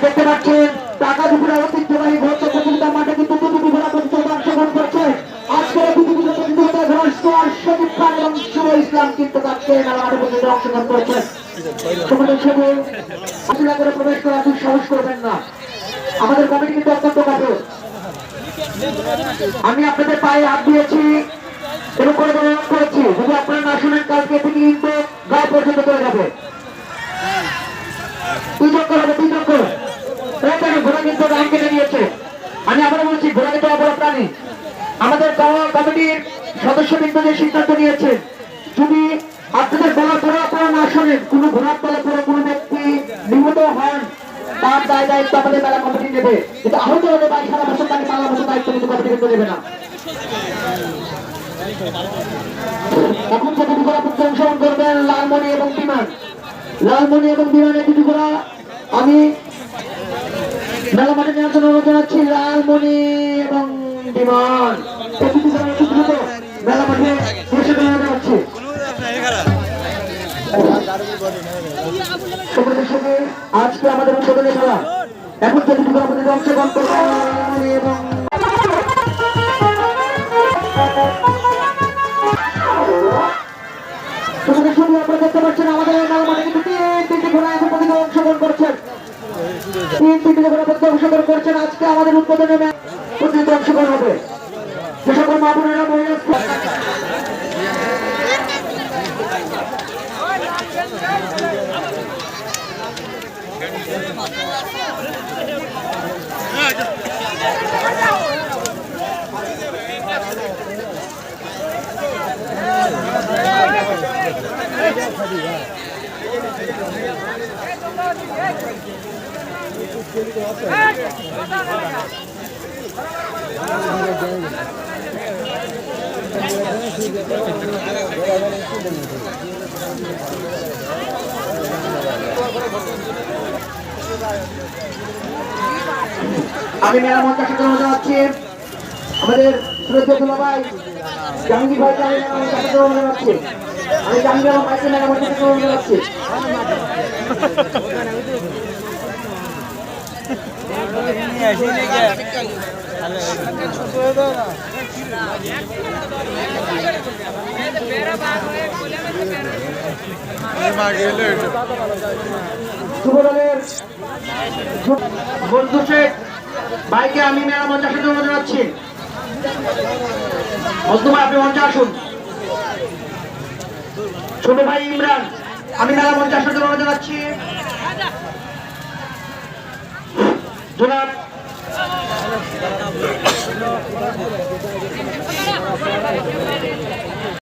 দেখতে পাচ্ছেন টাকা দুপুরে ঐতিহ্যবাহী ঘোষ প্রতিযোগিতার মাঠে কিন্তু দুটি ঘোড়া প্রতিযোগিতা অংশগ্রহণ করছে। আজকের দুটি প্রতিযোগিতা ঘোড়ার সোয়ার শরীফ খান এবং শুভ ইসলাম কিন্তু আজকে মেলা মাঠে প্রতিযোগিতা অংশগ্রহণ করছেন। তোমাদের সঙ্গে আসলে করে প্রবেশ করা খুব সাহস করবেন না, আমাদের কমিটি কিন্তু অত্যন্ত কঠোর। আমি আপনাদের পায়ে হাত দিয়েছি এবং করে করেছি, যদি আপনারা না শুনেন কালকে থেকে কিন্তু গায়ে পর্যন্ত চলে যাবে। ঘোড়া কিন্তু রান কেটে নিয়েছে। আমি আবার বলছি, ঘোড়া কিন্তু অবলা প্রাণী। আমাদের কমিটির সদস্যবৃন্দ যে সিদ্ধান্ত নিয়েছে, যদি আপনাদের বলার পরে আপনারা না শোনেন, কোন ঘোড়ার তলে পরে কোন ব্যক্তি নিহত হন, তার দায়িত্ব আমাদের মেলা কমিটি নেবে। কিন্তু আহত হলে বা সারা বছর তাকে পালা বছর দায়িত্ব কিন্তু কমিটি কিন্তু নেবে না। এখন যে দুটি ঘোড়া অংশগ্রহণ করবেন লালমণি এবং বিমান, লালমণি এবং বিমানের দুটি ঘোড়া আমি মেলা মাঠে নেওয়ার জন্য অনুরোধ জানাচ্ছি। লালমণি এবং বিমান মেলা মাঠে বসে নেওয়া যাচ্ছে। আজকে আমাদের উদ্বোধনী খেলা, এখন যে দুটি আমাদের অংশগ্রহণ করবে লালমণি এবং আপনারা দেখতে পাচ্ছেন আমাদের মেলা মাঠে কিন্তু তিনটি ঘোড়া এখন পর্যন্ত অংশগ্রহণ করছেন। তিনটি ঘোড়া প্রতিযোগিতা অংশগ্রহণ করছেন। আজকে আমাদের উদ্বোধনী প্রতিযোগিতা অংশগ্রহণ হবে। যে সকল মা বোনেরা মহিলা আমি মেলা মঞ্চের সাথে যাচ্ছি। আমাদের শ্রদ্ধেয় দুলাভাই জাহাঙ্গীর ভাই যাচ্ছি। আমি জাহাঙ্গীর এবং ভাইকে মেলা মঞ্চের সাথে যাচ্ছি। যুবদলের বন্ধু শেখ ভাইকে আমি মেলা মঞ্চের সাথে অনুরোধ জানাচ্ছি। বন্ধু ভাই আপনি মঞ্চে আসুন। ছোট ভাই ইমরান আমি মেলা মঞ্চের সাথে অনুরোধ জানাচ্ছি। জনাব